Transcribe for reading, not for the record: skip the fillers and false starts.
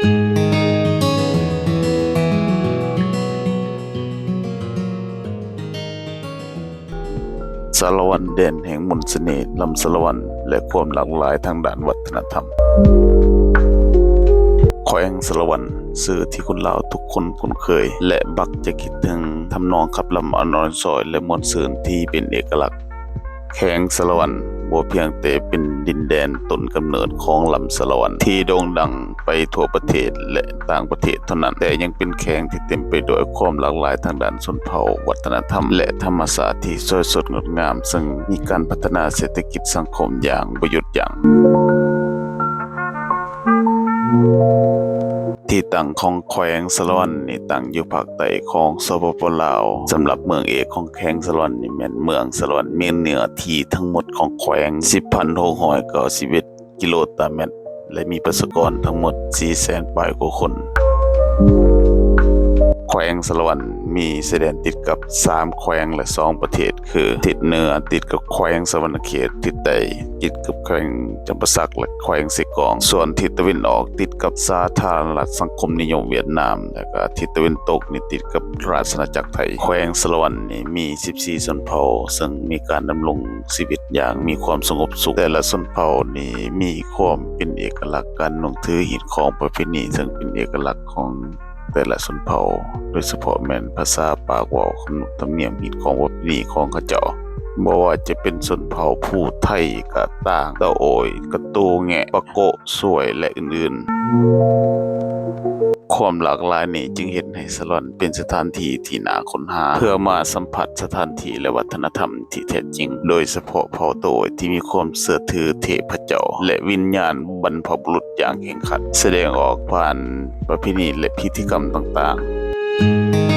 สารวันแดนแห่งมนต์เสน่ห์ลำสารวันและความหลากหลายทางด้านวัฒนธรรมแขวงสารวันสื่อที่คนลาวทุกคนคุ้นเคยและบักจะคิดถึงทำนองขับลำอนอนซอยและมวลซื่นที่เป็นเอกลักษณ์แขวงสารวันบ่เพียงแต่เป็นดินแดนต้นกำเนิดของลำสารวันที่โด่งดังไปทั่วประเทศและต่างประเทศเท่านั้นแต่ยังเป็นแขวงที่เต็มไปด้วยความหลากหลายทางด้านชนเผ่าวัฒนธรรมและธรรมชาติที่สวยสดงดงามซึ่งมีการพัฒนาเศรษฐกิจสังคมอย่างบ่หยุดยั้งที่ตั้งของแขวงสารวันนี่ตั้งอยู่ภาคใต้ของสปป.ลาวสำหรับเมืองเอกของแขวงสารวันนี่แม่นเมืองสารวันมีเนื้อที่ทั้งหมดของแขวง 10,691 กิโลตารางเมตรและมีประชากรทั้งหมด 400,000 ปลายกว่าคนแขวงสารวันมีชายแดนติดกับ3แขวงและ2ประเทศคือทิศเหนือติดกับแขวงสวรรณเขตทิศใต้ติดกับแขวงจำปาสักและแขวงเสกองส่วนทิศตะวันออกติดกับสาธารณรัฐสังคมนิยมเวียดนามและก็ทิศตะวันตกนี่ติดกับราชอาณาจักรไทยแขวงสารวันนี่มี14ชนเผ่าซึ่งมีการดำรงชีวิตอย่างมีความสงบสุขแต่ละชนเผ่านี่มีความเป็นเอกลักษณ์การนุ่งถือหีบของประเพณีซึ่งเป็นเอกลักษณ์ของแต่ละชนเผ่าโดยเฉพาะแม่นภาษาปากเว้าขนบธรรมเนียมหีบของประเพณีของเขาเจ้าบ่ว่าจะเป็นชนเผ่าผู้ไทยกะต่างตะโอยกะโตแงะปะโกะสวยและอื่นๆความหลากหลายนี้จึงเฮ็ดให้สารวันเป็นสถานที่ที่น่าค้นหาเพื่อมาสัมผัสสถานที่และวัฒนธรรมที่แท้จริงโดยเฉพาะเผ่าโตยที่มีความเชื่อถือเทพเจ้าและวิญญาณบรรพบุรุษอย่างเคร่งครัดแสดงออกผ่านประเพณีและพิธีกรรมต่างๆ